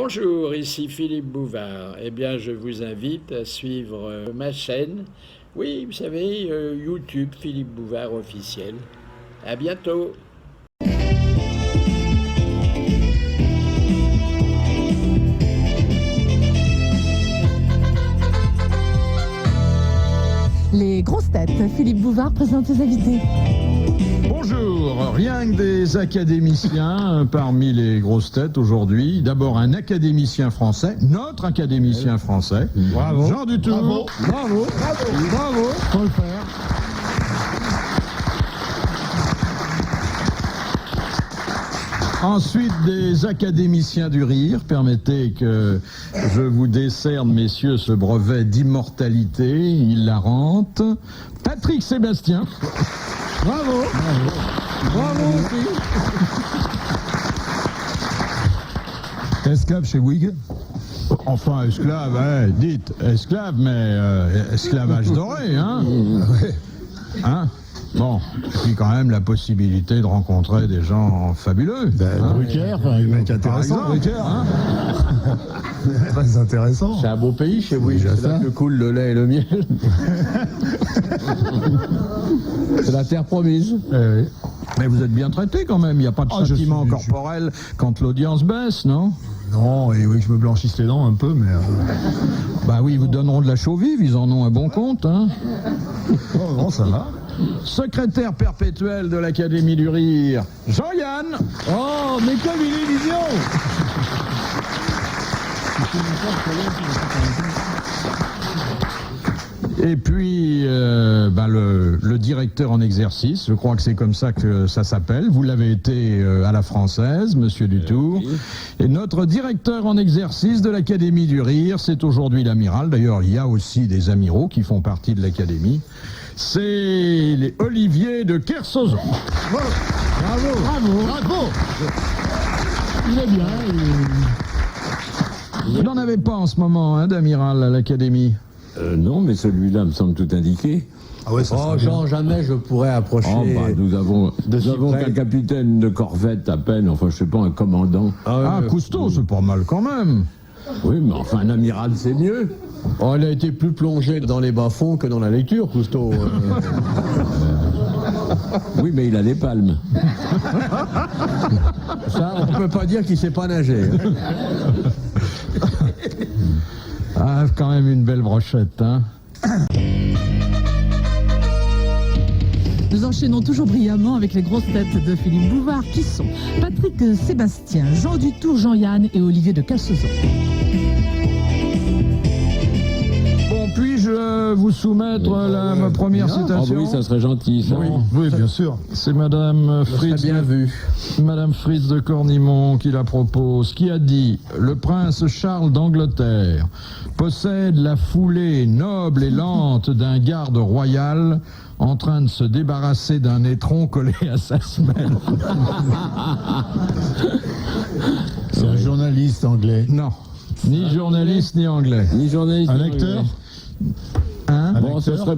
Bonjour, ici Philippe Bouvard. Eh bien, je vous invite à suivre ma chaîne. Oui, vous savez, YouTube, Philippe Bouvard officiel. À bientôt. Les grosses têtes, Philippe Bouvard présente ses invités. Bonjour, rien que des académiciens parmi les grosses têtes aujourd'hui. D'abord un académicien français, notre académicien français. Bravo. Jean Dutour. Bravo. Bravo. Bravo. Bravo. Faut le faire. Ensuite, des académiciens du rire. Permettez que je vous décerne, messieurs, ce brevet d'immortalité hilarante. Patrick Sébastien. Bravo. Bravo aussi. Esclave chez Bouygues. Enfin, esclave, ouais, dites, esclave, mais esclavage doré, hein? Hein? Bon, et puis quand même la possibilité de rencontrer des gens fabuleux. Brucker, un mec intéressant. Brucker, hein. Très intéressant. C'est un beau pays chez vous, c'est là que coule le lait et le miel. C'est la terre promise. Oui. Mais vous êtes bien traité quand même, il n'y a pas de châtiment corporel quand l'audience baisse, non? Non, et oui, je me blanchisse les dents un peu, mais... Bah oui, ils vous donneront de la chaux-vive, ils en ont un bon compte, hein. Oh non, ça va. Secrétaire perpétuel de l'Académie du Rire, Jean-Yann. Oh, mais comme il est mignon. Et puis, le directeur en exercice, je crois que c'est comme ça que ça s'appelle. Vous l'avez été à la Française, Monsieur Dutour. Et notre directeur en exercice de l'Académie du Rire, c'est aujourd'hui l'amiral. D'ailleurs, il y a aussi des amiraux qui font partie de l'Académie. C'est Olivier de Kersauzon. Bravo. Bravo. Bravo. Il est bien. Vous n'en avez pas en ce moment, hein, d'amiral à l'Académie? Non, mais celui-là me semble tout indiqué. Ah ouais, ça Oh, Jean, jamais je pourrais approcher. Oh, bah, nous avons qu'un capitaine de corvette à peine, enfin, je sais pas, un commandant. Cousteau, c'est pas mal quand même. Oui, mais enfin, un amiral, c'est mieux. Oh, il a été plus plongé dans les bas-fonds que dans la lecture, Cousteau. Oui, mais il a des palmes. Ça, on peut pas dire qu'il sait pas nager. Ah, quand même une belle brochette, hein. Nous enchaînons toujours brillamment avec les grosses têtes de Philippe Bouvard qui sont Patrick Sébastien, Jean Dutour, Jean-Yann et Olivier de Kersauzon. Bon, puis-je vous soumettre ma première citation? Oh oui, ça serait gentil, ça. Oui, bien sûr. C'est Madame Fritz, bien vu. Madame Fritz de Cornimont qui la propose, qui a dit « Le prince Charles d'Angleterre possède la foulée noble et lente d'un garde royal en train de se débarrasser d'un étron collé à sa semelle. » C'est un journaliste anglais. Non, ni journaliste ni anglais. Ni journaliste. Un ni acteur. Hein? Bon, ce serait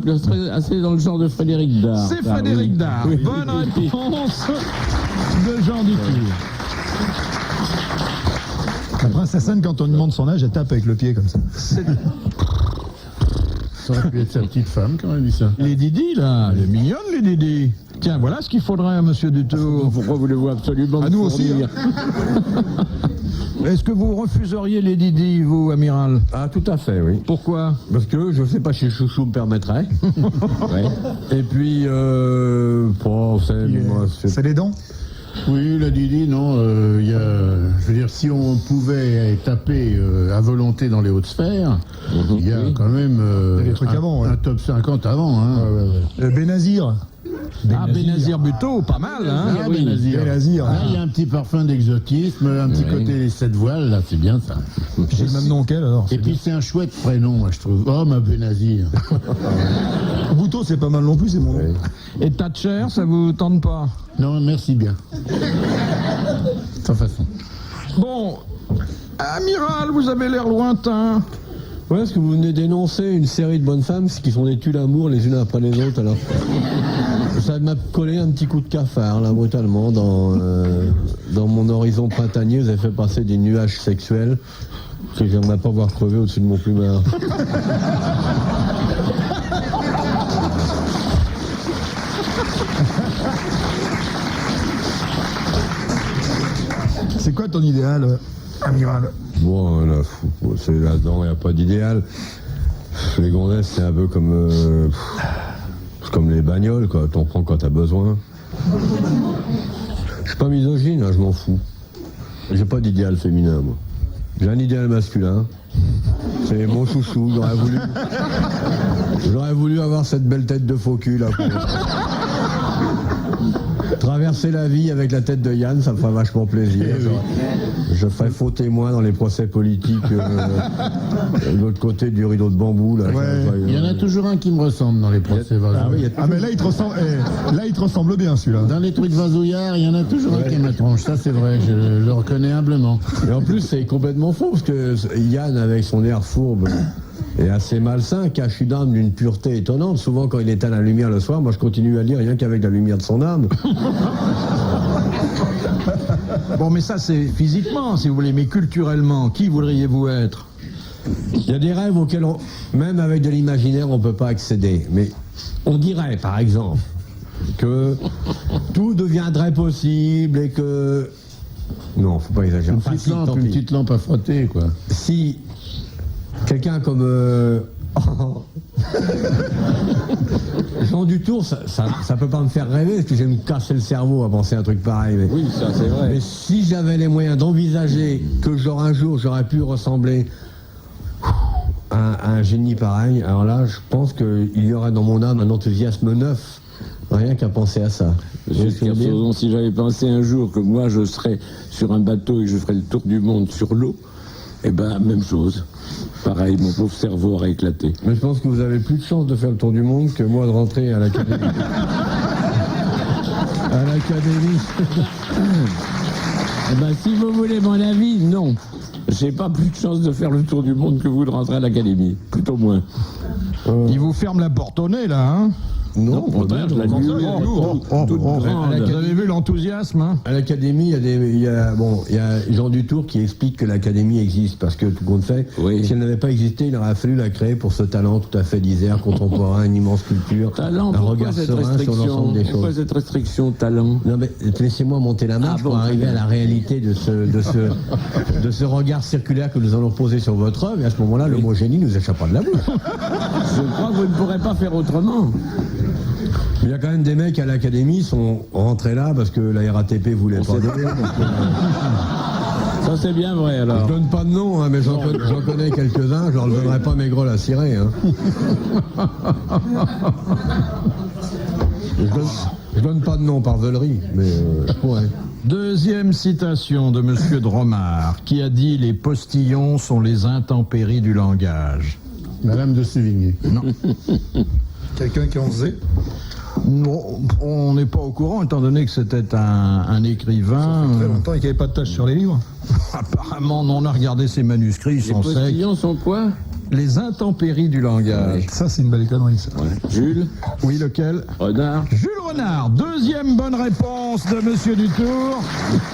assez dans le genre de Frédéric Dard. C'est Frédéric Dard. Oui. Bonne réponse de Jean Dutour. La princesse Anne, quand on lui demande son âge, elle tape avec le pied comme ça. Ça aurait pu être sa petite femme quand elle dit ça. Les Didi, là, elle est mignonne, les Didi. Tiens, voilà ce qu'il faudrait à Monsieur Dutour. Pourquoi voulez-vous absolument À nous aussi, fournir Est-ce que vous refuseriez les Didi, vous, amiral? Ah, tout à fait, oui. Pourquoi? Parce que je sais pas si Chouchou me permettrait. Ouais. Et puis, bon, C'est les dents. Oui, la Didi, non, je veux dire, si on pouvait taper à volonté dans les hautes sphères, il y a quand même Il y a des trucs avant, ouais. un top 50 avant. Hein. Benazir. Ah, Benazir Buteau, pas mal, hein? Ah, oui, Benazir. Là, il y a un petit parfum d'exotisme, un petit côté les 7 voiles, là, c'est bien ça. J'ai le même nom qu'elle, alors. Et puis c'est un chouette prénom, moi, je trouve. Oh, ma Benazir. Bouteau, c'est pas mal non plus, c'est mon nom. Et Thatcher, ça vous tente pas? Non, merci bien. Sans façon. Bon, amiral, vous avez l'air lointain. Ouais, parce que vous venez d'énoncer une série de bonnes femmes qui font des tues l'amour les unes après les autres, alors. Ça m'a collé un petit coup de cafard, là, brutalement, dans mon horizon printanier. Vous avez fait passer des nuages sexuels que j'aimerais pas voir crever au-dessus de mon plumard. C'est quoi ton idéal, amiral? Bon, là, c'est là-dedans, il n'y a pas d'idéal. Les gondesses, c'est un peu comme les bagnoles, quoi. T'en prends quand t'as besoin. Je suis pas misogyne, hein, je m'en fous. J'ai pas d'idéal féminin, moi. J'ai un idéal masculin. C'est mon chouchou. J'aurais voulu avoir cette belle tête de faux cul, là. Traverser la vie avec la tête de Yann, ça me ferait vachement plaisir. Je ferais faux témoin dans les procès politiques de l'autre côté du rideau de bambou. Là, il y en a toujours un qui me ressemble dans les procès vasouillards. Mais là, il te ressemble bien, celui-là. Dans les trucs vasouillards, il y en a toujours un qui est ma tronche. Ça, c'est vrai, je le reconnais humblement. Et en plus, c'est complètement faux, parce que Yann, avec son air fourbe et assez malsain, cache une âme d'une pureté étonnante. Souvent, quand il éteint la lumière le soir, moi, je continue à lire rien qu'avec la lumière de son âme. Bon, mais ça, c'est physiquement, si vous voulez, mais culturellement, qui voudriez-vous être? Il y a des rêves auxquels, même avec de l'imaginaire, on ne peut pas accéder. Mais on dirait, par exemple, que tout deviendrait possible et que... Non, faut pas exagérer. Une petite lampe à frotter, quoi. Si quelqu'un comme... Jean Dutour, ça peut pas me faire rêver, parce que je vais me casser le cerveau à penser à un truc pareil. Mais, oui, ça c'est vrai. Mais si j'avais les moyens d'envisager que un jour j'aurais pu ressembler à un génie pareil, alors là, je pense qu'il y aurait dans mon âme un enthousiasme neuf, rien qu'à penser à ça. Jusqu'à présent, si j'avais pensé un jour que moi je serais sur un bateau et que je ferais le tour du monde sur l'eau, eh ben, même chose. Pareil, mon pauvre cerveau aurait éclaté. Mais je pense que vous avez plus de chance de faire le tour du monde que moi de rentrer à l'académie. À l'académie. Eh ben, si vous voulez mon avis, non. J'ai pas plus de chance de faire le tour du monde que vous de rentrer à l'académie. Plutôt moins. Il vous ferme la porte au nez, là, hein? Non, au contraire, je la Vous avez vu l'enthousiasme, hein? À l'académie, il y a Jean Dutour qui explique que l'académie existe, parce que tout compte fait, si elle n'avait pas existé, il aurait fallu la créer pour ce talent tout à fait disert, contemporain, une immense culture, talent, un regard serein sur l'ensemble des choses. Pourquoi cette restriction, talent? Non mais laissez-moi monter la marche pour arriver à la réalité de ce regard circulaire que nous allons poser sur votre œuvre, et à ce moment-là, le mot génie nous échappera de la bouche. Je crois que vous ne pourrez pas faire autrement. Il y a quand même des mecs à l'académie qui sont rentrés là parce que la RATP voulait pas d'eux. Ça c'est bien vrai alors. Je donne pas de nom, hein, mais j'en connais quelques-uns, je leur donnerai pas mes grolles à cirer. Hein. Je donne pas de nom par veulerie, mais je pourrais. Deuxième citation de Monsieur Dromard, qui a dit « Les postillons sont les intempéries du langage ». Madame de Sévigné. Non. Quelqu'un qui en faisait? Non, on n'est pas au courant, étant donné que c'était un écrivain. Ça fait très longtemps et qu'il n'y avait pas de taches sur les livres. Apparemment, non, on a regardé ses manuscrits, ils sont secs. Les postillons sont quoi? Les intempéries du langage. Ça, c'est une belle connerie, ça. Ouais. Jules? Oui, lequel? Renard? Jules Renard, deuxième bonne réponse de Monsieur Dutour.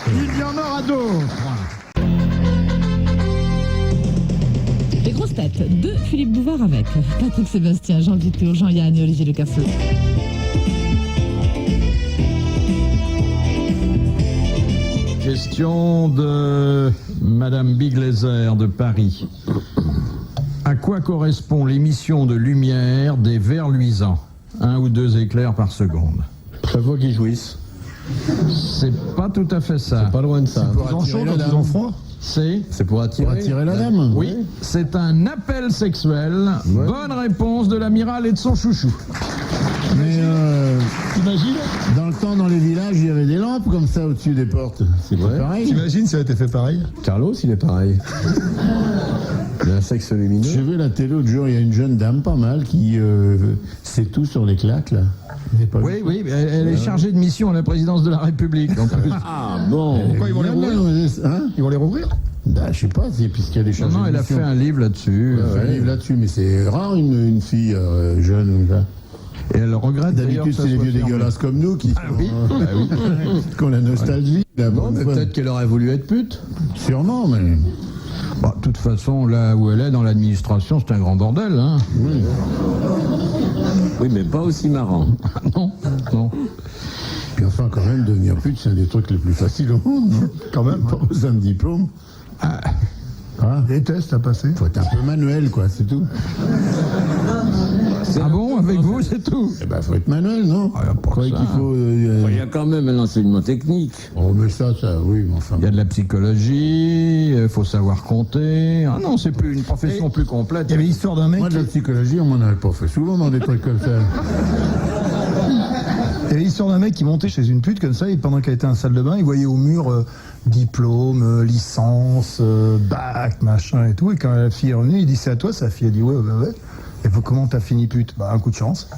Il y en aura d'autres. Les grosses têtes de Philippe Bouvard avec Patrick Sébastien, Jean Dutour, Jean-Yann et Olivier Le Casseux. Question de Madame Biglézer de Paris. À quoi correspond l'émission de lumière des vers luisants? 1 ou 2 éclairs par seconde. Chaque fois qu'ils jouissent. C'est pas tout à fait ça. C'est pas loin de ça. Ils ont chaud, ils ont froid. C'est pour attirer la dame. Oui, c'est un appel sexuel. Ouais. Bonne réponse de l'amiral et de son chouchou. Mais t'imagines? Dans le temps, dans les villages, il y avait des lampes comme ça au-dessus des portes. C'est pas pareil. T'imagines si ça a été fait pareil? Carlos, il est pareil. Il a un sexe lumineux. J'ai vu la télé l'autre jour, il y a une jeune dame pas mal qui sait tout sur les claques là. Oui, elle est chargée de mission à la présidence de la République. Ah bon. Pourquoi ils vont les rouvrir? Ils vont les rouvrir? Bah, je sais pas, puisqu'elle est chargée. Non, elle a fait un livre là-dessus. Un livre là-dessus, mais c'est rare une fille jeune ou ça. Et elle regrette d'ailleurs D'habitude, que ça c'est les soit vieux fermé. dégueulasses comme nous qui oui. qui ont la nostalgie. la Non, bonne mais foi. peut-être qu'elle aurait voulu être pute. Sûrement, mais... Bah, de toute façon, là où elle est dans l'administration, c'est un grand bordel. Hein. Oui, mais pas aussi marrant. Non, non. Puis enfin, quand même, devenir pute, c'est un des trucs les plus faciles au monde. Non Quand même. Pas besoin de diplôme. Ah, des tests à passer. Faut être un peu manuel, quoi, c'est tout. Ah bon, avec vous, c'est tout. Eh ben, faut être manuel, non Ah, y a pas que Croyez ça. qu'il faut... Il y a quand même un enseignement technique. Oh, mais ça, oui, mais enfin... Il y a de la psychologie, il faut savoir compter. Ah non, c'est plus une profession plus complète. Il y avait l'histoire d'un mec. Moi, de la psychologie, on m'en avait pas fait souvent dans des trucs comme ça. Il y avait l'histoire d'un mec qui montait chez une pute comme ça, et pendant qu'elle était en salle de bain, il voyait au mur diplôme, licence, bac, machin et tout. Et quand la fille est revenue, il dit c'est à toi, sa fille a dit ouais. Et puis, comment t'as fini pute? Bah un coup de chance.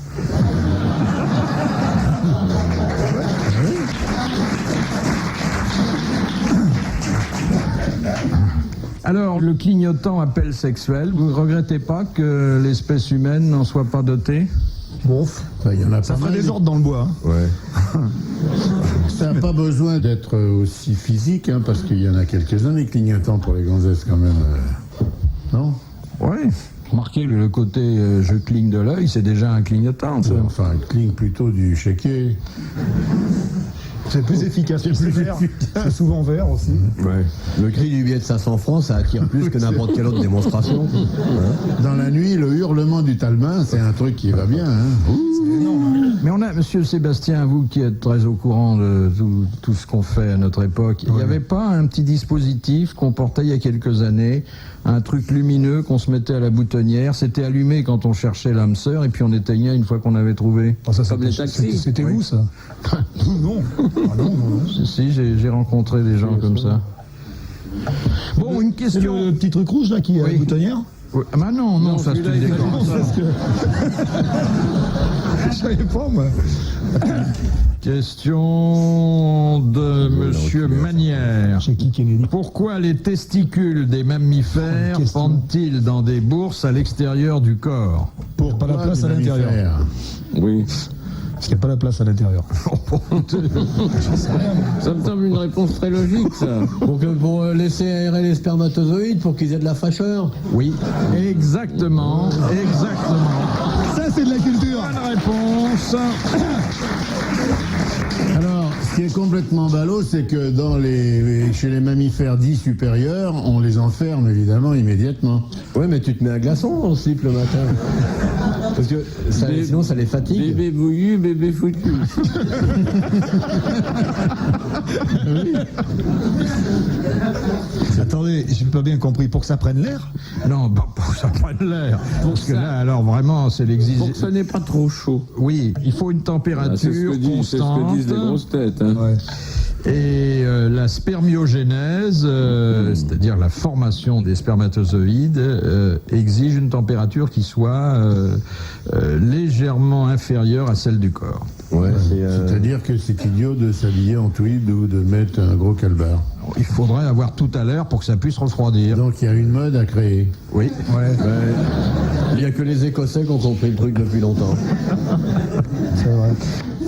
Alors, le clignotant appel sexuel, vous ne regrettez pas que l'espèce humaine n'en soit pas dotée? Bon, Enfin, il y en a ça pas ferait mal. des ordres dans le bois. Hein. Ouais. Ça n'a pas besoin d'être aussi physique, hein, parce qu'il y en a quelques-uns des clignotants pour les gonzesses quand même. Non Oui. Remarquez le côté je cligne de l'œil, c'est déjà un clignotant. Ça. Enfin, il cligne plutôt du chéquier. C'est plus efficace. C'est vert. C'est souvent vert aussi. Ouais. Le cri du billet de 500 francs, ça attire plus que n'importe quelle autre démonstration. Dans la nuit, le hurlement du talbin, c'est un truc qui va bien. Hein. Mais on a, monsieur Sébastien, vous qui êtes très au courant de tout ce qu'on fait à notre époque, il n'y avait pas un petit dispositif qu'on portait il y a quelques années, un truc lumineux qu'on se mettait à la boutonnière, c'était allumé quand on cherchait l'âme sœur et puis on éteignait une fois qu'on avait trouvé. Ah, ça, Comme les taxis. C'était vous, ça? Non. Ah, non. Si, j'ai rencontré des gens comme ça. Bon, une C'est question. le petit truc rouge là qui est à la boutonnière? Oui. Ah bah non, ça c'est une décoration. Je savais pas, moi. Question de monsieur Manière. Chez qui Kennedy? Pourquoi les testicules des mammifères Question. pendent-ils dans des bourses à l'extérieur du corps? Pour pas la place à l'intérieur. Oui. Parce qu'il n'y a pas la place à l'intérieur. Ça me semble une réponse très logique, ça. Pour laisser aérer les spermatozoïdes, pour qu'ils aient de la fraîcheur. Oui, exactement. Ça, c'est de la culture. Bonne réponse. Alors, ce qui est complètement ballot, c'est que chez les mammifères dits supérieurs, on les enferme évidemment immédiatement. Ouais, mais tu te mets un glaçon dans le slip le matin. Parce que sinon, ça les fatigue. Bébé bouillu, bébé foutu. Attendez, j'ai pas bien compris. Pour que ça prenne l'air? Non, bah, pour que ça prenne l'air. Parce que là, alors vraiment, c'est Pour que l'exigence. ça n'est pas trop chaud. Oui, il faut une Ah, température c'est ce que constante. disent les grosses têtes. Hein. Ouais. Et la spermiogénèse, c'est-à-dire la formation des spermatozoïdes, exige une température qui soit légèrement inférieure à celle du corps. Ouais, C'est-à-dire que c'est idiot de s'habiller en tweed ou de mettre un gros calbar. Il faudrait avoir tout à l'heure pour que ça puisse refroidir. Donc il y a une mode à créer. Oui. il n'y a que les Écossais qui ont compris le truc depuis longtemps. C'est vrai.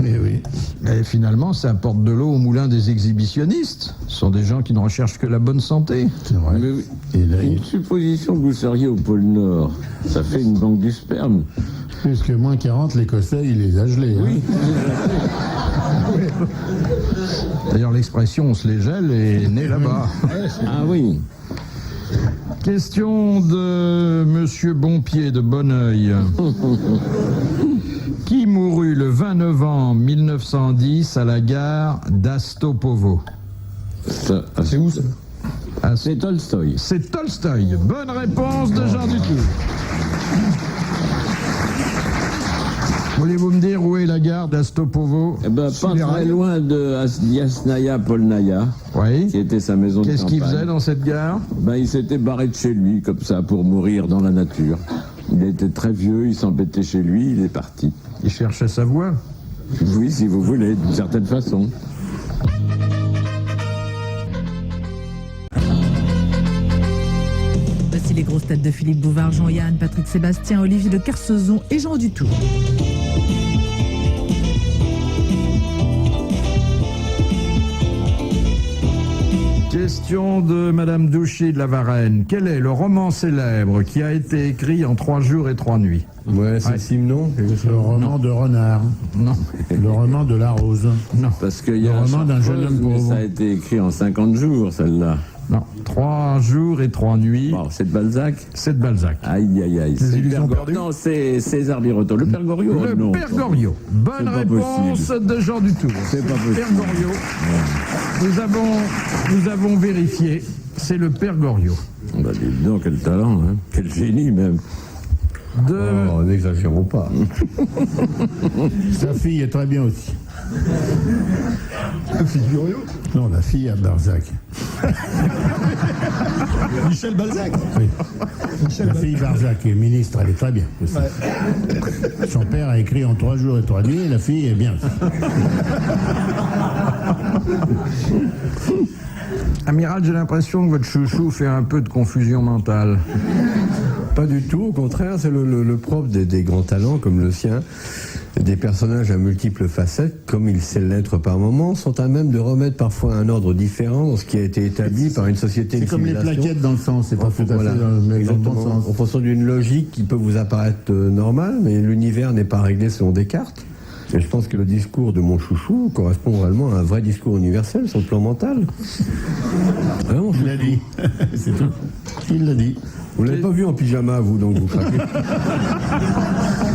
Mais oui. Et finalement, ça apporte de l'eau au moulin des exhibitionnistes. Ce sont des gens qui ne recherchent que la bonne santé. C'est vrai. Mais oui. Et là, Une supposition que vous seriez au pôle Nord, ça fait une banque du sperme. plus que moins 40, l'Écossais, il les a gelés. Oui. D'ailleurs, l'expression « on se les gèle » est née là-bas. Ah oui. Question de Monsieur Bonpied de Bonneuil. Qui mourut le 20 novembre 1910 à la gare d'Astopovo? C'est où ça? C'est Tolstoï. C'est Tolstoï. Bonne réponse de Jean Dutour. Voulez-vous me dire où est la gare d'Astopovo? Eh ben, pas très loin de Yasnaya Polnaya, Oui. qui était sa maison de Qu'est-ce qu'il campagne. faisait dans cette gare? Ben, il s'était barré de chez lui, comme ça, pour mourir dans la nature. Il était très vieux, il s'embêtait chez lui, il est parti. Il cherchait sa voie. Oui, si vous voulez, d'une certaine façon. Voici les grosses têtes de Philippe Bouvard, Jean-Yann, Patrick Sébastien, Olivier de Kersauzon et Jean Dutour. Question de Madame Douchy de la Varenne. Quel est le roman célèbre qui a été écrit en 3 jours et 3 nuits? Ouais, c'est Simon. Le roman de Renard. Non. Le roman de La Rose. Non. Parce qu'il y a Le roman d'un jeune homme mais pauvre. ça a été écrit en 50 jours, celle-là. Non. 3 jours et 3 nuits. Bon, c'est de Balzac. C'est de Balzac. Aïe, aïe, aïe. C'est illusions perdues. Non, c'est César Birotteau. Le Père Goriot. Le non. Père Goriot. Bonne C'est pas réponse possible. de Jean Dutour. C'est pas possible. Père Goriot. Nous avons vérifié. C'est le Père Goriot. Bah, dis donc, quel talent, hein. Quel génie, même. Oh, n'exagérons pas. Sa fille est très bien aussi. La fille Goriot. Non, la fille à Balzac. Michel Balzac. Oui. La fille Balzac est ministre, elle est très bien aussi. Son père a écrit en 3 jours et 3 nuits, et la fille est bien aussi. Amiral, j'ai l'impression que votre chouchou fait un peu de confusion mentale. Pas du tout, au contraire, c'est le propre des grands talents comme le sien. Des personnages à multiples facettes, comme il sait l'être par moments, sont à même de remettre parfois un ordre différent dans ce qui a été établi par une société, C'est une comme les civilisation. plaquettes dans le sens, c'est pas tout à Voilà, fait dans le exactement. bon sens. En fonction d'une logique qui peut vous apparaître normale, mais l'univers n'est pas réglé selon Descartes. Et je pense que le discours de mon chouchou correspond réellement à un vrai discours universel sur le plan mental. Vraiment, Il l'a dit, c'est tout. Il l'a dit. vous l'avez pas vu en pyjama, vous, donc vous craquez.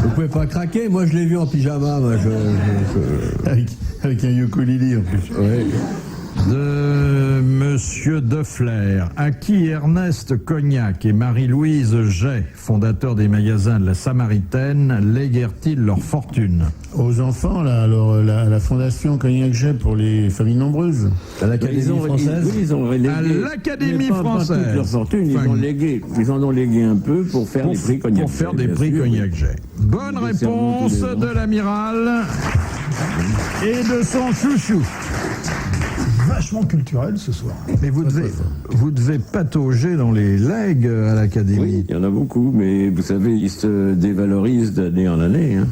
Vous pouvez pas craquer, moi je l'ai vu en pyjama. Moi, Avec un ukulélé en plus. Ouais. De Monsieur Defler, à qui Ernest Cognac et Marie-Louise Jay, fondateurs des magasins de la Samaritaine, léguèrent-ils leur fortune? Aux enfants, là, alors, la fondation Cognac-Jet pour les familles nombreuses. À l'Académie française. Ils ont légué. À l'Académie Mais pas française. toute leur fortune, ils Enfin, ont légué. Ils en ont légué un peu pour faire des prix Cognac. Pour faire des bien prix sûr. Cognac Jet. Bonne Des réponse cerveaux tous les de ans. l'amiral et de son chouchou. Vachement culturel ce soir. Mais vous devez patauger dans les legs à l'Académie. Oui, il y en a beaucoup, mais vous savez, ils se dévalorisent d'année en année. Hein.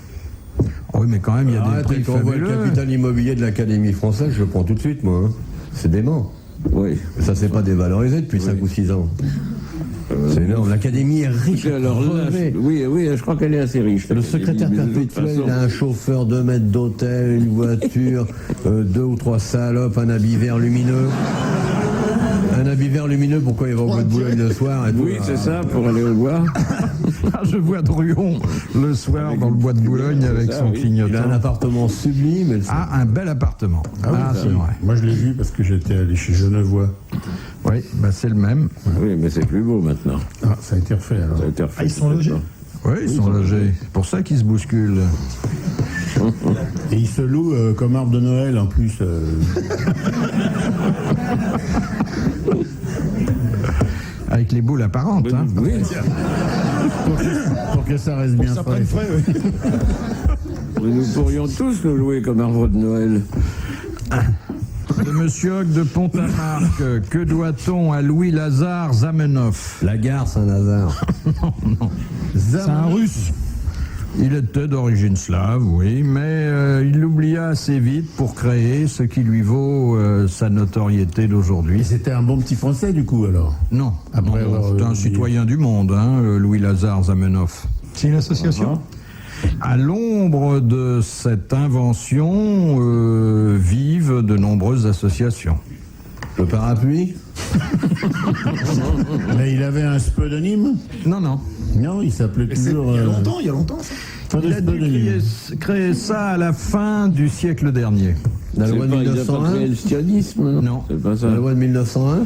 Oui, mais quand même, il y a des Arrête, prix quand on voit le fabuleux. capital immobilier de l'Académie française, je le prends tout de suite, moi. Hein. C'est dément. Oui. Ça s'est pas dévalorisé depuis 5 ou 6 ans. C'est énorme. L'Académie est riche. Alors là, crevée. oui, je crois qu'elle est assez riche. Le secrétaire Mais de toute perpétuel, façon- il a un chauffeur, 2 mètres d'hôtel, une voiture, 2 ou 3 salopes, un habit vert lumineux. Un habit vert lumineux, pourquoi il va au bois de Boulogne le soir et tout, Oui, là. c'est ça, pour aller au bois. Ah, je vois Druon le soir dans le bois de Boulogne avec ça, son oui. Il a clignotant. un appartement sublime. Ah, un bel appartement. Ah, c'est vrai. Moi, je l'ai vu parce que j'étais allé chez Genevois. Oui, bah c'est le même. Oui, mais c'est plus beau maintenant. Ah, ça a été refait alors. Ça a été refait. Ah, ils sont logés. Oui, ils sont logés. C'est pour ça qu'ils se bousculent. Et ils se louent comme arbre de Noël en plus. Avec les boules apparentes. Hein. Oui, Pour que ça reste bien Ça frais. prenne frais, oui. nous pourrions tous nous louer comme arbre de Noël. De Monsieur Hoc de Pont-à-Marc, que doit-on à Louis-Lazare Zamenhof? La gare Saint-Lazare. C'est un russe. Il était d'origine slave, oui, mais il l'oublia assez vite pour créer ce qui lui vaut sa notoriété Et d'aujourd'hui. c'était un bon petit Français du coup alors. Non, Après non, avoir, c'est un oublié. citoyen du monde, hein, Louis-Lazare Zamenhof. C'est une association. À l'ombre de cette invention vivent de nombreuses associations. Le parapluie. Mais il avait un pseudonyme. Non, non. Non, il s'appelait Mais c'est- toujours. il y a longtemps ça. Pas de Il a dû pseudonyme. créer ça à la fin du siècle dernier. La C'est loi de pas, il a pas 1901. créé le sionisme, non? Non. C'est pas ça. La loi de 1901.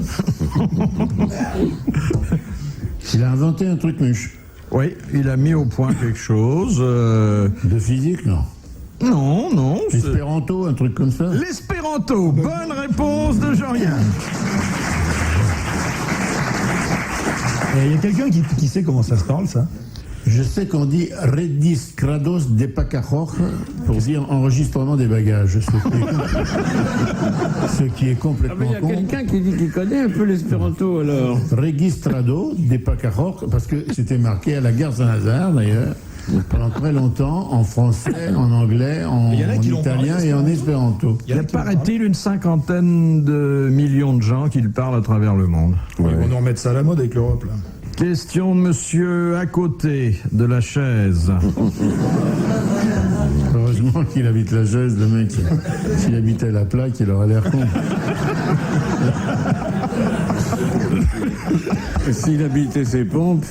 Il a inventé un truc muche. Oui, il a mis au point quelque chose. De physique, non. Non, c'est Espéranto, un truc comme ça. l'espéranto. Bonne réponse de Jean-Yann. Et il y a quelqu'un qui sait comment ça se parle, ça. Je sais qu'on dit redis grados de pacajor pour dire enregistrement des bagages, ce qui est Ah, mais complètement il y a con. quelqu'un qui dit qu'il connaît un peu l'espéranto alors. Registrado de pacajor, parce que c'était marqué à la gare Saint-Lazare d'ailleurs, pendant très longtemps en français, en anglais, en Il y en a qui l'ont italien parlé, et en espéranto. Il y a, paraît-il, une 50aine de millions de gens qui le parlent à travers le monde. Ils vont nous remettre ça à la mode avec l'Europe, là. Question de monsieur à côté de la chaise. Heureusement qu'il habite la chaise, le mec. S'il habitait la plaque, il aurait l'air con. S'il habitait ses pompes.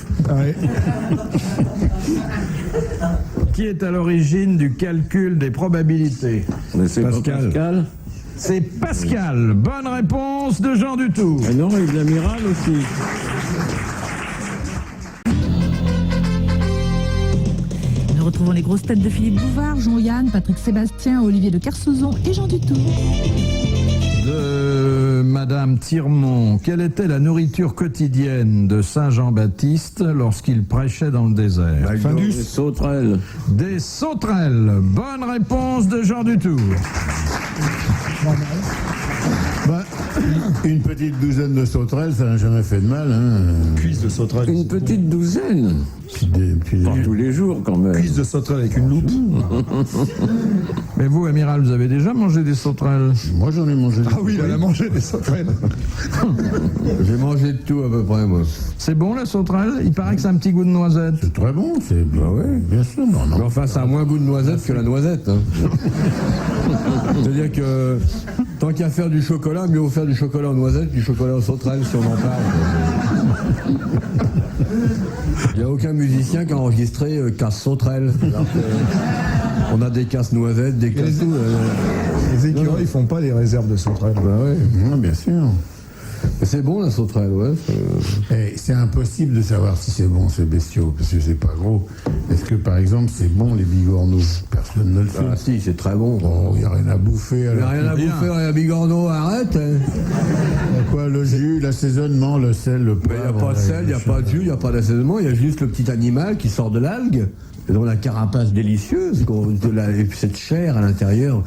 Qui est à l'origine du calcul des probabilités? Mais c'est Pascal. Pascal. C'est Pascal. Bonne réponse de Jean Dutour. Et non, Yves Lamiral aussi. Nous retrouvons les grosses têtes de Philippe Bouvard, Jean-Yann, Patrick Sébastien, Olivier de Kersauzon et Jean Dutour. De Madame Tirmont, quelle était la nourriture quotidienne de Saint Jean-Baptiste lorsqu'il prêchait dans le désert? Des sauterelles. Des sauterelles. Bonne réponse de Jean Dutour. Bah, une petite douzaine de sauterelles, ça n'a jamais fait de mal. Cuisse de sauterelle. Une petite douzaine. Pas tous les jours, quand même. Cuisse de sauterelle avec une loupe. Mais vous, amiral, vous avez déjà mangé des sauterelles? Moi, j'en ai mangé. Ah oui, elle a mangé des sauterelles. J'ai mangé de tout à peu près, moi. C'est bon, la sauterelle? Il paraît que c'est un petit goût de noisette. C'est très bon, c'est bien, bien sûr. Non, Mais enfin, ça a moins goût de noisette que la noisette. Hein. C'est-à-dire que tant qu'à faire du chocolat, mieux vaut faire du chocolat aux noisettes, du chocolat aux sauterelles, si on en parle. Il n'y a aucun musicien qui a enregistré casse sauterelle. On a des casses noisettes, des casses tout. Les écureuils, ils font pas les réserves de sauterelles. Bah ouais. non, bien sûr. Mais c'est bon la sauterelle, ouais. Et c'est impossible de savoir si c'est bon ces bestiaux, parce que c'est pas gros. Est-ce que par exemple c'est bon les bigorneaux? Personne ne le sait. Ah si, c'est très bon. Oh, il n'y a rien à bouffer. Il n'y a Alors. rien à bouffer, rien à bigorneau, arrête. Hein. Quoi, le jus, l'assaisonnement, le sel, le Il n'y a poivre. pas de sel, il n'y a pas de jus, il n'y a pas d'assaisonnement, il y a juste le petit animal qui sort de l'algue, et dont la carapace délicieuse, et puis cette chair à l'intérieur.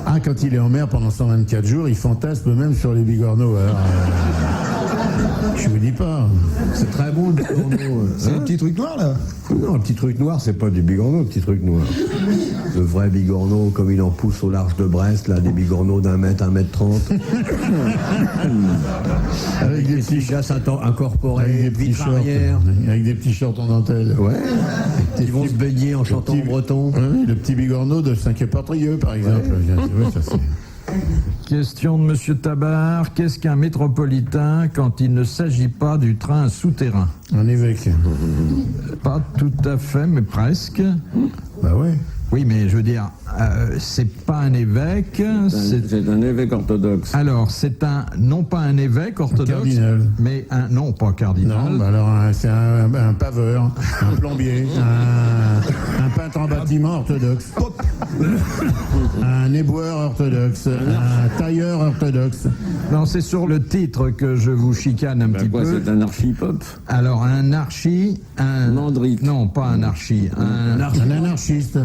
Ah, quand il est en mer pendant 124 jours, il fantasme même sur les bigorneaux. Alors, je vous dis pas. C'est très bon le bigorneau. C'est un petit truc noir, là. Non, le petit truc noir, c'est pas du bigorneau, le petit truc noir. Le vrai bigorneau, comme il en pousse au large de Brest, là, des bigorneaux d'1 mètre, 1 mètre 30. Avec des petits chasses incorporés, Avec des petits vitres shorts. arrière. Avec des petits shorts en dentelle. Ouais. Ils vont se baigner en chantant en breton. Oui, le petit bigorneau de Saint-Quay-Portrieux, par exemple. Ouais, ça, c'est... Question de monsieur Tabar. Qu'est-ce qu'un métropolitain quand il ne s'agit pas du train souterrain? Un évêque. Pas tout à fait, mais presque. Bah ouais. Oui, mais je veux dire, c'est pas un évêque. C'est un évêque orthodoxe. Alors, c'est non pas un évêque orthodoxe, cardinal. mais non, pas cardinal. Non, bah alors c'est un paveur, un plombier, un peintre en bâtiment orthodoxe, un éboueur orthodoxe, un tailleur orthodoxe. Non, c'est sur le titre que je vous chicane un petit Quoi, peu. c'est un archipop. Alors, un archi, Mandrite. Non, pas un archi, Un anarchiste.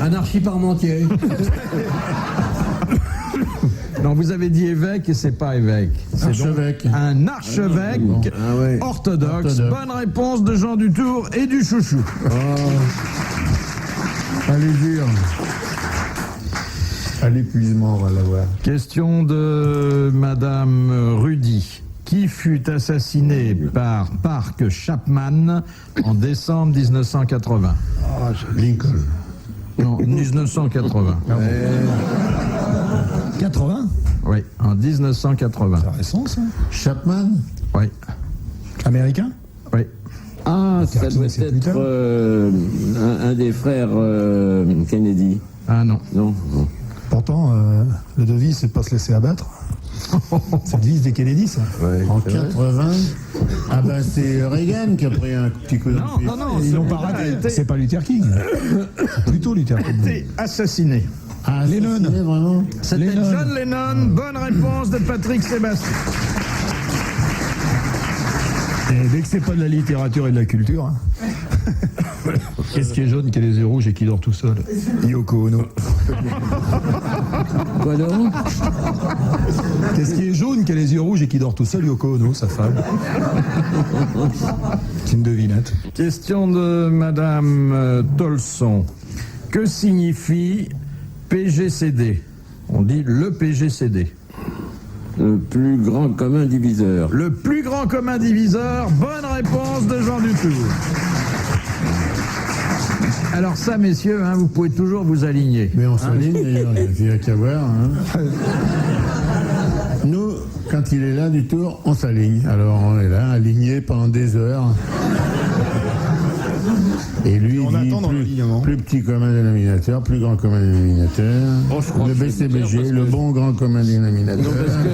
Un archi-parmentier. Non, vous avez dit évêque et c'est pas évêque. C'est Archevêque. donc un archevêque Ah ouais. orthodoxe. Bonne réponse de Jean Dutour et du chouchou. À l'usure. À l'épuisement, on va l'avoir. Question de Madame Rudy. Qui fut assassiné par Park Chapman en décembre 1980? Lincoln. Non, 1980. 80. Oui, en 1980. C'est récent, ça. Chapman. Oui, Américain. oui. Ah, ça doit c'est plus tard. être un des frères Kennedy. Ah non. Non, non. Pourtant, le devise, c'est de pas se laisser abattre. C'est le devise des Kennedy, ça. Ouais, En c'est vrai. 80. Ah ben c'est Reagan qui a pris un petit coup de pied. Non, Ils l'ont pas raté. C'est pas Luther King. Plutôt Luther King. Été assassiné. Ah, Lennon. assassiné, vraiment. C'était Lennon. John Lennon. Bonne réponse de Patrick Sébastien. Et dès que c'est pas de la littérature et de la culture. Hein. Qu'est-ce qui est jaune, qui a les yeux rouges et qui dort tout seul? Yoko Ono. Quoi donc? Qu'est-ce qui est jaune, qui a les yeux rouges et qui dort tout seul? Yoko Ono, sa femme. C'est une devinette. Question de Madame Tolson. Que signifie PGCD? On dit le PGCD. Le plus grand commun diviseur. Le plus grand commun diviseur. Bonne réponse de Jean Dutour. Alors ça, messieurs, hein, vous pouvez toujours vous aligner. Mais on s'aligne d'ailleurs, il n'y a qu'à voir. Hein. Nous, quand il est là du tour, on s'aligne. Alors on est là, aligné pendant des heures. Et lui, On il dit attend dans l'alignement. plus petit commun dénominateur, plus grand commun dénominateur. Oh, je crois le que je vais me taire BCBG, parce le que- bon grand commun dénominateur. Non, parce que...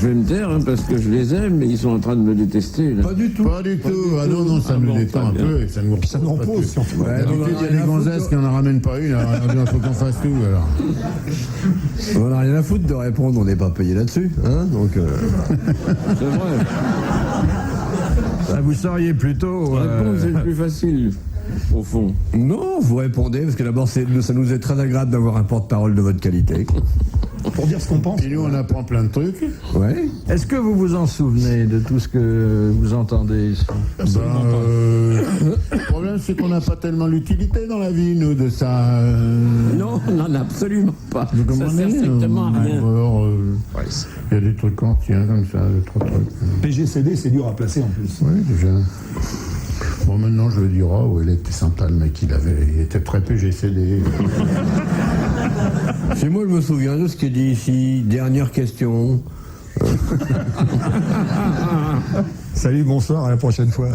Je vais me taire hein, parce que je les aime, mais ils sont en train de me détester. Là. Pas du tout. Pas du tout. Ah non, non, ça Ah nous bon, détend un très peu et ça nous Ça nous repose, surtout. Ouais, d'habitude, il y a des gonzesses qui n'en ramènent pas une, alors il faut qu'on fasse tout. Alors. On n'a rien à foutre de répondre, on n'est pas payé là-dessus. Hein, donc, C'est vrai. Ça, vous sauriez plutôt... Répondre, c'est le plus facile, au fond. non, vous répondez, parce que d'abord, ça nous est très agréable d'avoir un porte-parole de votre qualité. Pour dire ce qu'on pense. Et nous, on apprend plein de trucs. Ouais. Est-ce que vous vous en souvenez de tout ce que vous entendez ici? Le problème, c'est qu'on n'a pas tellement l'utilité dans la vie, nous, de ça. Non, non, absolument pas. Vous Ça comprenez sert strictement à rien. Alors, il y a des trucs qu'on retient comme ça, deux, trois trucs. PGCD, c'est dur à placer en plus. Oui, déjà. Bon, maintenant, je veux dire, oh, il était sympa, le mec, il était très PGCD. C'est moi, je me souviens de ce qui est dit ici. Dernière question. Salut, bonsoir, à la prochaine fois.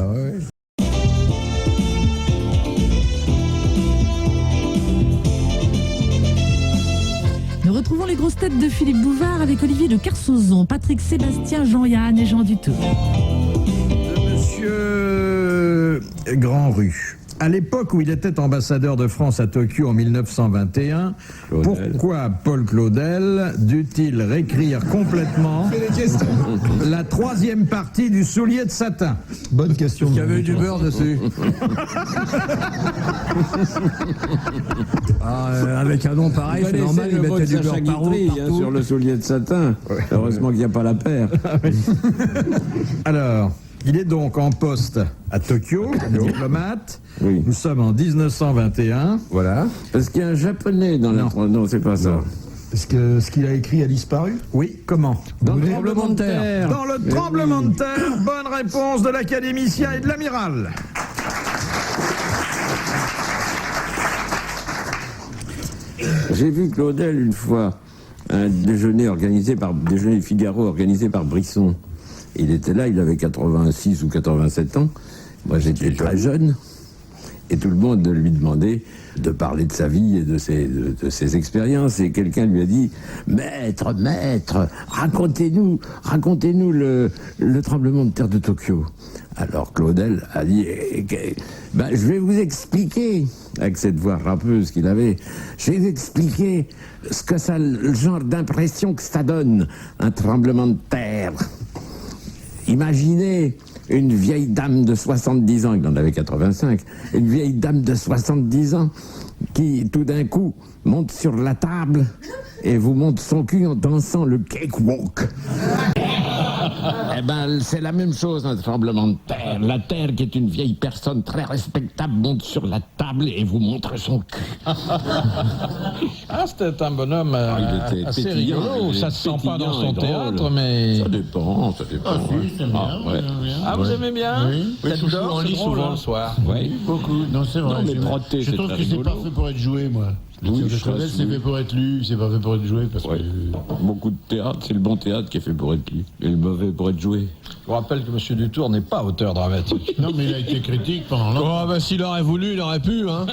Nous retrouvons les grosses têtes de Philippe Bouvard avec Olivier de Kersauzon, Patrick Sébastien, Jean-Yann et Jean Dutour. Monsieur Grandrue, à l'époque où il était ambassadeur de France à Tokyo en 1921, Claudel. pourquoi Paul Claudel dut-il réécrire complètement la troisième partie du soulier de satin? Bonne question. Il y avait eu du beurre dessus. Avec un nom pareil, c'est normal, il le mot de mettait du beurre Sacha partout. Guitry, sur le soulier de satin. Heureusement qu'il n'y a pas la paire. Alors, il est donc en poste à Tokyo, diplomate. Oui. Nous sommes en 1921. Voilà. Parce qu'il y a un japonais dans la... Non, c'est pas ça. Est-ce que ce qu'il a écrit a disparu? Oui, comment? Dans le tremblement de terre. Dans le tremblement de terre, bonne réponse de l'académicien et de l'amiral. J'ai vu Claudel une fois, un déjeuner déjeuner Figaro organisé par Brisson. Il était là, il avait 86 ou 87 ans. Moi, j'étais très jeune. Et tout le monde lui demandait de parler de sa vie et de ses expériences. Et quelqu'un lui a dit « Maître, racontez-nous le tremblement de terre de Tokyo. » Alors Claudel a dit je vais vous expliquer, avec cette voix rappeuse qu'il avait, je vais vous expliquer le genre d'impression que ça donne, un tremblement de terre. Imaginez une vieille dame de 70 ans, il en avait 85, une vieille dame de 70 ans qui, tout d'un coup, monte sur la table et vous monte son cul en dansant le cakewalk. Eh ben, c'est la même chose, un tremblement de terre. La terre, qui est une vieille personne très respectable, monte sur la table et vous montre son cul. Ah, c'était un bonhomme Il était assez pétillant, rigolo. il Ça était se sent pas dans pétillant son et drôle. théâtre, mais... Ça dépend. Ah, si, c'est bien. ouais. Ah, vous aimez bien? Oui. Tête d'or, c'est drôle, hein. soir. Ouais. Beaucoup. Non, c'est vrai. Non, mais Proté, je c'est trouve très que c'est rigolo. pas fait pour être joué, moi. Oui, Le je Claudel, pense, c'est oui. fait pour être lu, c'est pas fait pour être joué. Parce Ouais. que... Beaucoup de théâtre, c'est le bon théâtre qui est fait pour être lu, et le mauvais pour être joué. Je vous rappelle que M. Dutour n'est pas auteur dramatique. Non, mais il a été critique pendant longtemps. Oh, bah s'il aurait voulu, il aurait pu, hein.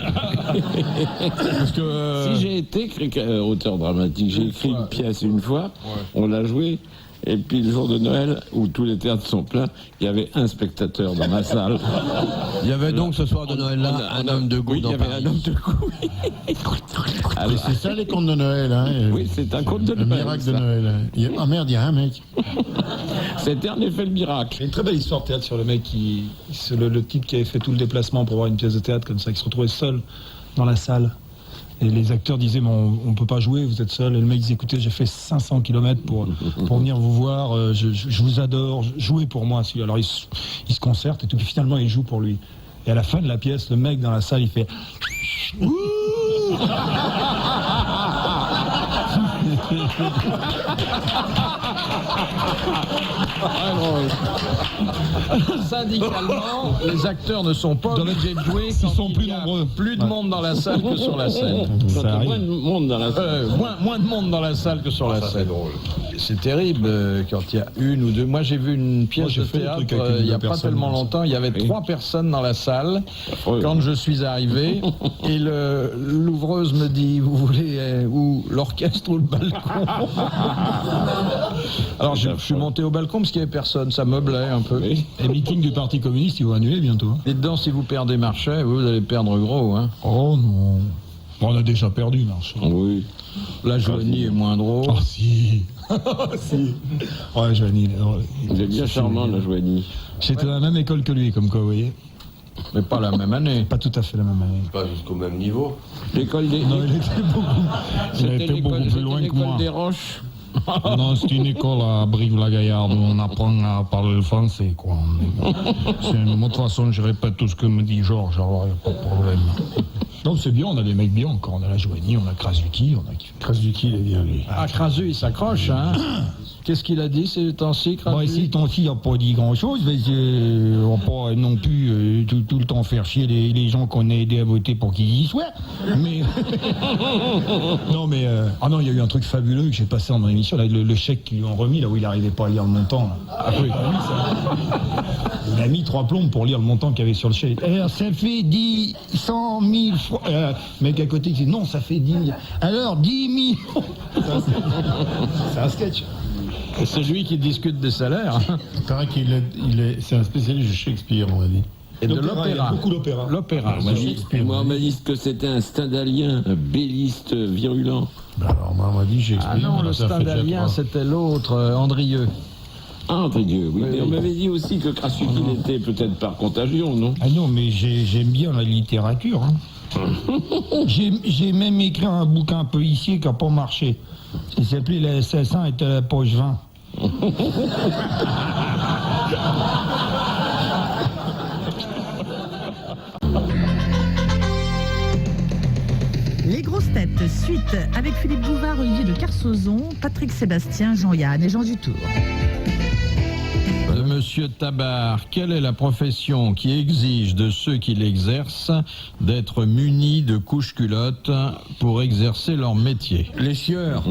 Parce que. Si j'ai été auteur dramatique, j'ai écrit une pièce une fois, on l'a jouée, Et puis le jour de Noël, où tous les théâtres sont pleins, il y avait un spectateur dans ma salle. Il y avait donc ce soir de Noël-là un homme de goût Oui, il y dans avait Paris. un homme de goût. Allez, c'est ça les contes de Noël, hein. Oui, c'est un conte de Le Noël. miracle ça. de Noël. Ah merde, il y a un mec. C'était en effet le miracle. Il y a une très belle histoire de théâtre sur le mec c'est le type qui avait fait tout le déplacement pour voir une pièce de théâtre comme ça, qui se retrouvait seul dans la salle. Et les acteurs disaient, mais on peut pas jouer, vous êtes seul. Et le mec disait, écoutez, j'ai fait 500 km pour venir vous voir, je vous adore, jouez pour moi. Alors il se concerte et tout, puis finalement il joue pour lui. Et à la fin de la pièce, le mec dans la salle, il fait... Ouh Syndicalement, les acteurs ne sont pas obligés de jouer. Ils sont plus il y a nombreux. Plus de monde dans la salle que sur la scène. Quand il y a moins de monde dans la salle. Moins de monde dans la salle que sur la scène. C'est terrible quand il y a une ou deux. Moi, j'ai vu une pièce Moi, j'ai de fait le théâtre truc avec une il n'y a ou deux pas personnes, tellement comme ça. longtemps. Il y avait 3 personnes dans la salle quand je suis arrivé. Et l'ouvreuse me dit, vous voulez où l'orchestre ou le balcon? Alors, je suis monté au balcon parce qu'il n'y avait personne. Ça meublait un peu. Oui. Les meetings du Parti communiste, ils vont annuler bientôt. Et dedans, si vous perdez Marchais, vous allez perdre gros. Hein. Oh non. On a déjà perdu, Marchais. Oui. La Joanie est moins drôle. Oh si. Si. Ouais, Joanie. Il est bien charmant, la Joanie. J'étais dans la même école que lui, comme quoi, vous voyez. Mais pas la même année. Pas tout à fait la même année. Pas jusqu'au même niveau. L'école des... Non, il était beaucoup, il a C'était été beaucoup l'école- plus loin c'était que moi. l'école des Roches. Non, c'est une école à Brive-la-Gaillarde où on apprend à parler le français, quoi. Mais bon, de toute façon, je répète tout ce que me dit Georges, alors il n'y a pas de problème. Donc c'est bien, on a des mecs bien encore. On a la Joanie, on a Krasuki, Krasuki, il est bien, lui. Ah, Krasu, il s'accroche, hein. Qu'est-ce qu'il a dit ces temps-ci, Krasu? Bon, ici, ton fils n'a pas dit grand-chose, mais on va pas non plus tout le temps faire chier les gens qu'on a aidés à voter pour qu'ils y soient. Mais... non, mais... Ah non, il y a eu un truc fabuleux que j'ai passé dans l'émission, là, le chèque qu'ils lui ont remis, là où il n'arrivait pas à lire le montant. Là. Ah oui, il a mis 3 plombes pour lire le montant qu'il y avait sur le chèque. Alors, ça fait 10, 100 000 francs. Le mec à côté qui dit, non, ça fait 10 000. Alors, 10 000. C'est un sketch. Et c'est lui qui discute des salaires. Hein. Il paraît c'est un spécialiste de Shakespeare, on va dire. Et de Il y a l'opéra. beaucoup d'opéra. L'opéra. Moi, on m'a dit que c'était un stendhalien, un belliste virulent. Bah alors, moi, on m'a dit Shakespeare. Ah non, le ça fait déjà stendhalien, 3. c'était l'autre, Andrieux. Ah, André Dieu, oui. Oui, Mais on oui. m'avait dit aussi que Krasuki l'était peut-être par contagion, non? Ah non, mais j'aime bien la littérature. Hein. J'ai même écrit un bouquin policier qui n'a pas marché. Il s'appelait La SS1 était à la poche 20. Les grosses têtes, suite avec Philippe Bouvard, Olivier de Carsozon, Patrick Sébastien, Jean-Yann et Jean Dutour. Monsieur Tabar, quelle est la profession qui exige de ceux qui l'exercent d'être munis de couches-culottes pour exercer leur métier? Les chieurs.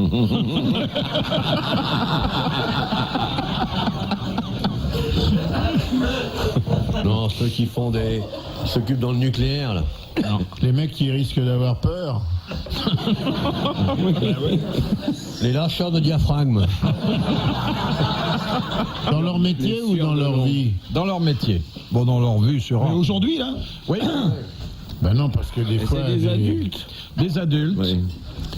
Non, ceux qui s'occupent dans le nucléaire, là. Les mecs qui risquent d'avoir peur. Les lâcheurs de diaphragme. Dans leur métier ou dans leur vie? Dans leur métier. Bon, dans leur vue, sur un. Aujourd'hui, là, Oui, Ben non, parce que des Et fois... c'est des adultes. des adultes. Oui.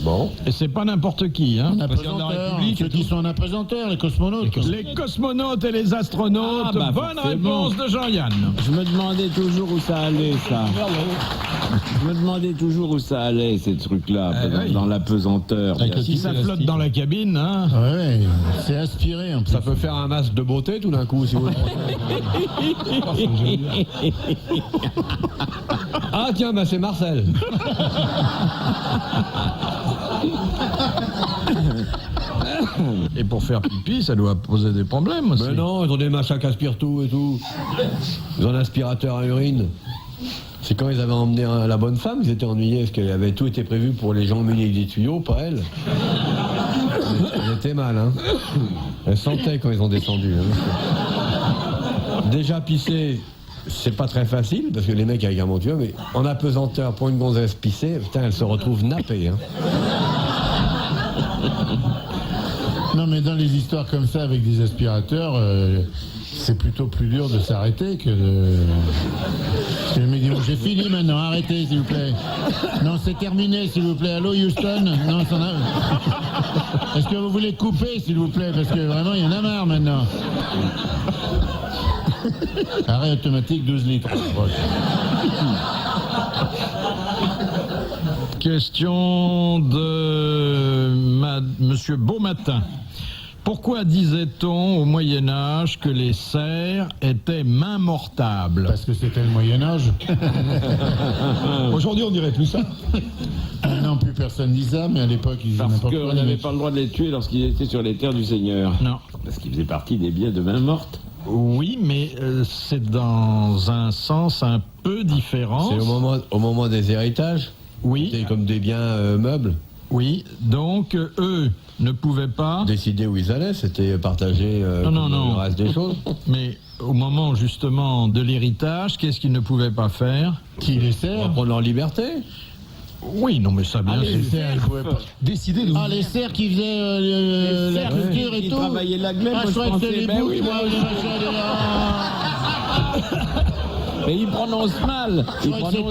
Bon. Et c'est pas n'importe qui, hein. président de la Apesanteur, République ceux et qui sont en apesanteur, les cosmonautes. Les cosmonautes et les astronautes. Ah, bah, Bonne forcément. réponse de Jean-Yann. Je me demandais toujours où ça allait, ça. Je me demandais toujours où ça allait, ces trucs-là, dans la pesanteur. Si ça flotte dans la cabine, hein. Ouais, c'est aspiré un peu. Ça peut faire un masque de beauté tout d'un coup, si vous voulez. Ah tiens, bah c'est Marcel. Et pour faire pipi, ça doit poser des problèmes aussi. Mais non, ils ont des machins qui aspirent tout et tout. Ils ont un aspirateur à urine. C'est quand ils avaient emmené la bonne femme, ils étaient ennuyés parce qu'elle avait tout été prévu pour les gens munis des tuyaux, pas elle. Elle était mal, hein. Elle sentait quand ils ont descendu. Hein. Déjà pisser, c'est pas très facile parce que les mecs avec un bon tuyau, mais en apesanteur pour une gonzesse pisser, putain, elle se retrouve nappée. Hein. Non, mais dans les histoires comme ça, avec des aspirateurs, c'est plutôt plus dur de s'arrêter que de... Parce que le mec dit, bon, j'ai fini maintenant, arrêtez s'il vous plaît. Non, c'est terminé s'il vous plaît. Allô Houston? Non, ça n'a... Est-ce que vous voulez couper s'il vous plaît? Parce que vraiment, il y en a marre maintenant. Arrêt automatique, 12 litres. Question de Monsieur Beaumatin. Pourquoi disait-on au Moyen-Âge que les cerfs étaient mains-mortables? Parce que c'était le Moyen-Âge. Aujourd'hui, on dirait plus ça. Maintenant, plus personne dit ça, mais à l'époque, ils disaient Parce n'importe qu'on quoi. n'avait pas le droit de les tuer lorsqu'ils étaient sur les terres du Seigneur. Non. Parce qu'ils faisaient partie des biens de main morte. Oui, mais c'est dans un sens un peu différent. C'est au moment des héritages. Oui. C'était comme des biens meubles. Oui, donc eux ne pouvaient pas... Décider où ils allaient, c'était partager Non. le reste des choses. Mais au moment justement de l'héritage, qu'est-ce qu'ils ne pouvaient pas faire? Qui les On sert? va prendre leur liberté. Oui, non mais ça bien Les sûr. cerfs, ils pouvaient pas. Décider de... Ah, les cerfs qui faisaient la culture et Ils tout. travaillaient la glèbe, Ah, moi, je croyais que c'était les ben boucs, oui, moi, ben les oui. machins, les... Mais ils prononcent mal.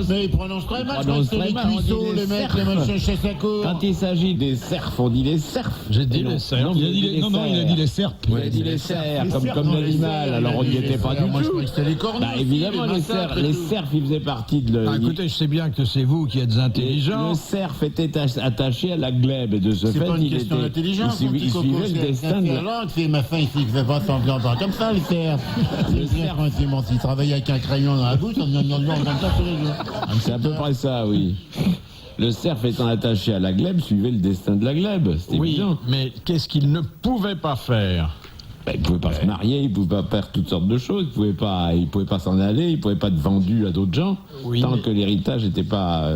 Mais ils prononcent très mal, je crois que c'était les cuisseaux, les mecs, les machins chasse à cour. Quand il s'agit des cerfs, on dit les cerfs. J'ai dit Et non. les cerfs. Non, Il a dit les... Non, il a dit les serpes. Il a dit les cerfs, comme l'animal, alors on n'y était pas du Moi, je tout. croyais que c'était les corneaux. Bah évidemment, les cerfs, ils faisaient partie de... Ah, écoutez, je sais bien que c'est vous qui êtes intelligent. Le cerf était attaché à la glèbe et de ce C'est fait, pas une il question était... d'intelligence, il mon petit coco, suivait le destin de la... langue, c'est ma fin ici, qui fait pas semblant comme ça, le cerf. Le cerf, quand il travaille avec un crayon dans la bouche, on comme ça tous les jours. C'est à peu près ça, oui. Le cerf étant attaché à la glèbe suivait le destin de la glèbe, c'est Oui, évident. mais qu'est-ce qu'ils ne pouvaient pas faire? Ben, il ne pouvait pas se marier, il ne pouvait pas faire toutes sortes de choses, il ne pouvait pas s'en aller, il ne pouvait pas être vendu à d'autres gens, Oui, tant mais- que l'héritage n'était pas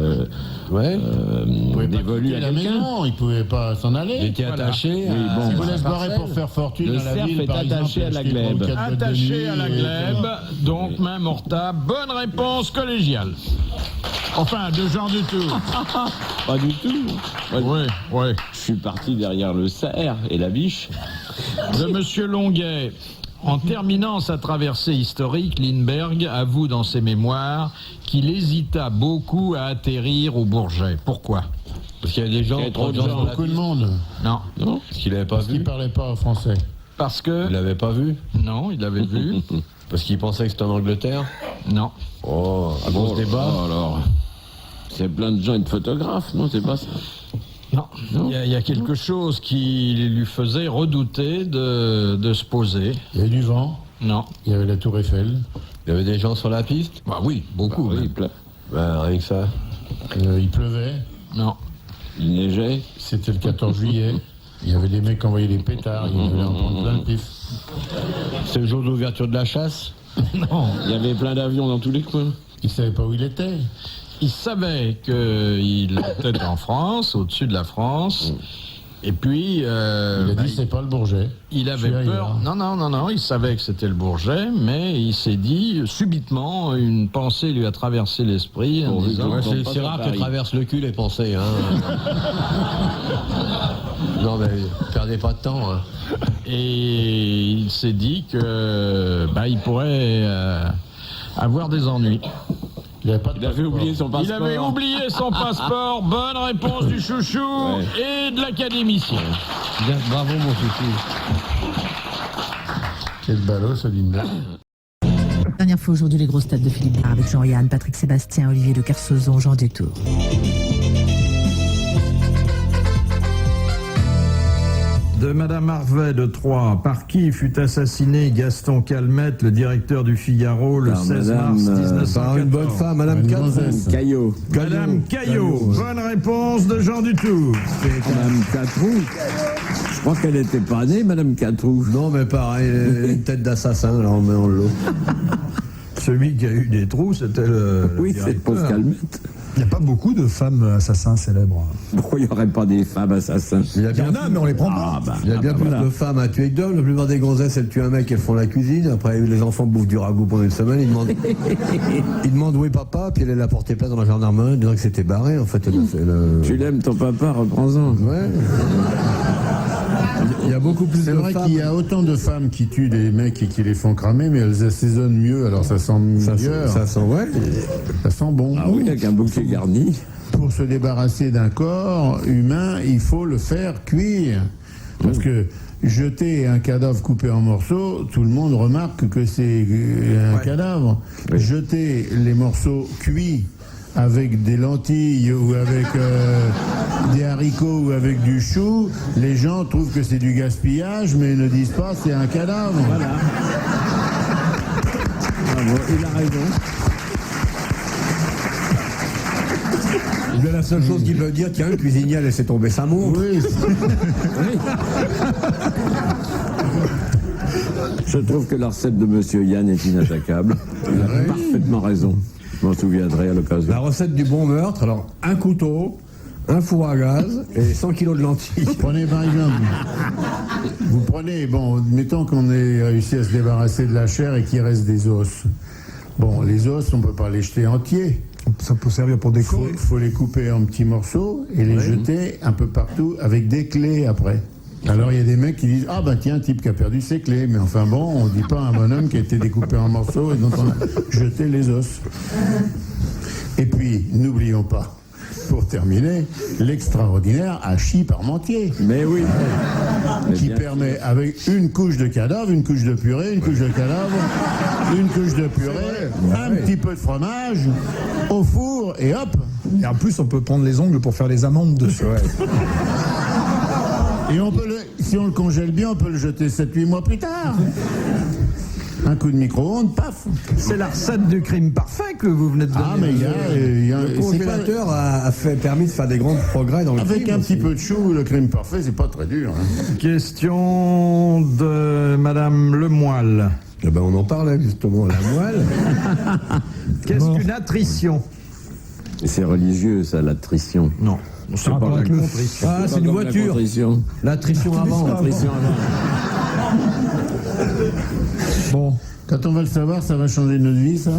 Il pouvait pas dévolu quitter à la quelqu'un. maison, il pouvait pas s'en Il aller. était attaché. Oui, bon, Si vous bah, laissez barrer pour faire fortune Le dans la cerf ville, est par attaché exemple, à la acheter trois ou glèbe. quatre boîtes de Attaché nuit, à la glèbe, donc main mortable. Bonne réponse collégiale. Enfin, de Jean Dutour. Pas du tout. Moi, Oui. je suis parti derrière le cerf et la biche. De Monsieur Longuet. En terminant sa traversée historique, Lindbergh avoue dans ses mémoires qu'il hésita beaucoup à atterrir au Bourget. Pourquoi? Parce qu'il y avait des gens, Il y avait trop de gens gens, sur la Beaucoup de piste. monde. Non. Non. Parce qu'il n'avait pas Parce qu'ils vu. parlaient pas français. Parce que... Il l'avait pas vu. Non, il avait vu. Parce qu'il pensait que c'était en Angleterre. Non. Oh, à gros Oh, débat. alors, c'est plein de gens et de photographes, non, c'est pas ça. Non. Non. Il y a quelque chose qui lui faisait redouter de se poser. Il y avait du vent, Non. il y avait la tour Eiffel, Il y avait des gens sur la piste. Bah oui, beaucoup. Oui, même. Rien que ça. il pleuvait, Non. il neigeait. c'était le 14 juillet. Il y avait des mecs qui envoyaient des pétards, ils voulaient en prendre plein le pif. C'est le jour d'ouverture de la chasse. Non. Il y avait plein d'avions dans tous les coins. Ils savaient pas où il était. Il savait qu'il était en France, au-dessus de la France. Et puis, Il a dit c'est pas le Bourget. il avait Je suis peur. ailleurs. Non, il savait que c'était le Bourget, mais il s'est dit, subitement, une pensée lui a traversé l'esprit en Pourvu disant... que- Ouais, tombe c'est pas c'est sur rare Paris. qu'elle traverse le cul les pensées. Hein. Non, mais perdez pas de temps. Hein. Et il s'est dit que il pourrait avoir des ennuis. Il avait pas de Il avait oublié son passeport. Il avait oublié son passeport. Bonne réponse du chouchou et de l'académicien. Bien, bravo, mon chouchou. Quel ballot, ce Lindbergh. Dernière fois aujourd'hui, les grosses têtes de Philippe Barre avec Jean-Yann, Patrick Sébastien, Olivier de Kersauzon, Jean Dutour. De Madame Harvey de Troyes, par qui fut assassiné Gaston Calmette, le directeur du Figaro, le Par 16 Madame, mars Par 1914. une bonne femme, Madame Une Catrou. gonzesse. Caillot. Madame Caillot. Bonne réponse de Jean Dutour. Madame Catrou. Je crois qu'elle n'était pas née, Madame Catrou. Non, mais pareil, une tête d'assassin, là, on met en lot. Celui qui a eu des trous, c'était le Oui, c'est directeur. pauvre Calmette. Il n'y a pas beaucoup de femmes assassins célèbres. Pourquoi il n'y aurait pas des femmes assassins? Il y a Il y bien, en a, mais on les prend pas. il y a bien plus voilà. de femmes à tuer que d'hommes. La plupart des gonzesses, elles tuent un mec, elles font la cuisine. Après, les enfants bouffent du ragoût pendant une semaine. Ils demandent où est papa, puis elle a porté plainte dans la gendarmerie, disant que c'était barré. En fait, elle a fait le... Tu l'aimes, ton papa, reprends-en. Ouais. Il y a beaucoup plus de C'est vrai femmes. qu'il y a autant de femmes qui tuent des mecs et qui les font cramer, mais elles assaisonnent mieux, alors ça sent meilleur. Ça sent, ouais. Ça sent bon. Ah oui, avec un bouquet garni. Pour se débarrasser d'un corps humain, il faut le faire cuire. Parce que jeter un cadavre coupé en morceaux, tout le monde remarque que c'est un cadavre. Oui. Jeter les morceaux cuits avec des lentilles ou avec des haricots ou avec du chou, les gens trouvent que c'est du gaspillage, mais ne disent pas c'est un cadavre. Voilà. Bravo, il a raison. Mais la seule chose qu'il veut dire, tiens, le cuisinier a laissé tomber sa montre. Oui. Je trouve que la recette de Monsieur Yann est inattaquable. Il a parfaitement raison. Je m'en souviendrai à l'occasion. La recette du bon meurtre, alors un couteau, un four à gaz et 100 kilos de lentilles. Prenez par exemple, vous prenez, bon, mettons qu'on ait réussi à se débarrasser de la chair et qu'il reste des os. Bon, les os, on ne peut pas les jeter entiers. Ça peut servir pour Il décorer. faut les couper en petits morceaux et les jeter un peu partout avec des clés après. Alors il y a des mecs qui disent « Ah ben tiens, un type qui a perdu ses clés ». Mais enfin bon, on ne dit pas à un bonhomme qui a été découpé en morceaux et dont on a jeté les os. Et puis, n'oublions pas, pour terminer, l'extraordinaire hachis parmentier. Mais oui. Mais Qui bien permet, avec une couche de cadavre, une couche de purée, une couche de cadavre, une couche de purée, un petit peu de fromage, au four, et hop. Et en plus, on peut prendre les ongles pour faire les amandes dessus. Et on peut si on le congèle bien, on peut le jeter 7-8 mois plus tard. Un coup de micro-ondes, paf. C'est la recette du crime parfait que vous venez de donner. Ah, mais il y a Le c'est congélateur a permis de faire des grands progrès dans le avec crime un petit aussi. peu de chou, le crime parfait, c'est pas très dur. Hein. Question de Madame Lemoyle. Eh ben, on en parlait justement, la moelle. Qu'est-ce qu'une attrition? Et c'est religieux, ça, l'attrition. Non, c'est pas la contrition. Ah, c'est une voiture. L'attrition. L'attrition avant. L'attrition avant. Bon, Quand on va le savoir, ça va changer notre vie, ça.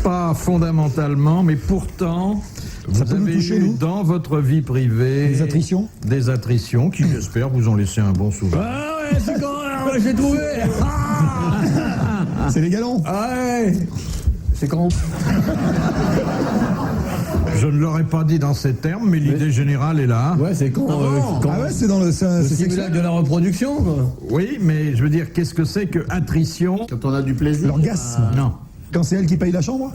Pas fondamentalement, mais pourtant, vous peut nous avez toucher, eu nous dans votre vie privée Des attritions des attritions qui, j'espère, vous ont laissé un bon souvenir. Ah ouais, c'est quand même, j'ai trouvé. c'est les galons. Ah ouais. C'est quand. Je ne l'aurais pas dit dans ces termes, mais l'idée générale est là. Ouais, c'est quand. quand Ah ouais, c'est dans le... le C'est simulacre sexuel. de la reproduction, quoi. Oui, mais je veux dire, qu'est-ce que c'est que attrition? Quand on a du plaisir. L'orgasme. Non. Quand c'est elle qui paye la chambre.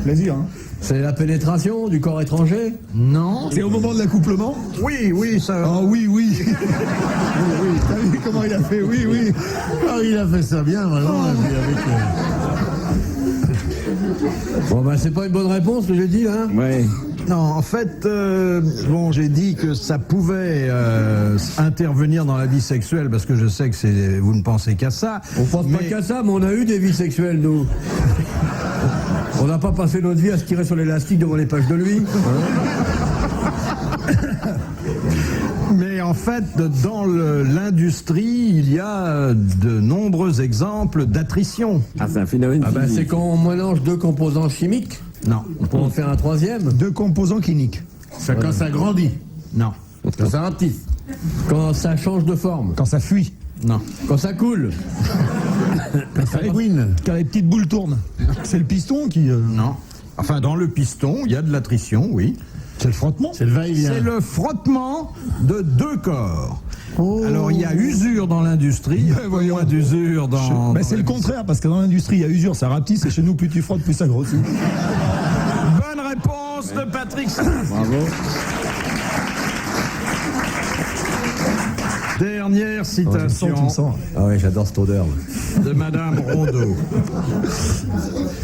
Plaisir, hein. C'est la pénétration du corps étranger. Non. C'est au moment de l'accouplement. Oui, oui, ça. Ah oui, oui. oui, oui. T'as vu comment il a fait? Oui, oui. Ah, il a fait ça bien, vraiment. Et puis avec, Bon, ben, c'est pas une bonne réponse que j'ai dit, là. Ouais. Non, en fait, bon, j'ai dit que ça pouvait intervenir dans la vie sexuelle parce que je sais que vous ne pensez qu'à ça. On pense pas qu'à ça, mais on a eu des vies sexuelles, nous. On n'a pas passé notre vie à se tirer sur l'élastique devant les pages de lui. Mais en fait, dans l'industrie, il y a de nombreux exemples d'attrition. Ah, c'est un phénomène Ah ben, physique. c'est quand on mélange deux composants chimiques Non, pour en faire un troisième. Deux composants cliniques. ça, quand ça grandit, non, quand ça rapetisse. Quand ça change de forme. Quand ça fuit. non. Quand ça coule. Ça couine. Quand les petites boules tournent. C'est le piston qui... Non. Enfin, dans le piston, il y a de l'attrition, oui. C'est le frottement. C'est le va-et-vient. C'est le frottement de deux corps. Alors, il y a usure dans l'industrie, voyons. moins d'usure dans... Ben, c'est le contraire, parce que dans l'industrie, il y a usure, ça rapetisse, et chez nous, plus tu frottes, plus ça grossit. Bonne réponse de Patrick. Bravo. Dernière citation Ah ouais, j'adore cette odeur. de Madame Rondeau,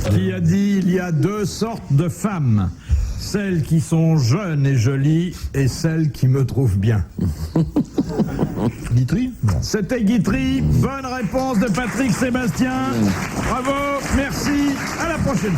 qui a dit: il y a deux sortes de femmes, celles qui sont jeunes et jolies et celles qui me trouvent bien. Guitry. C'était Guitry. Bonne réponse de Patrick Sébastien. Bravo, merci, à la prochaine.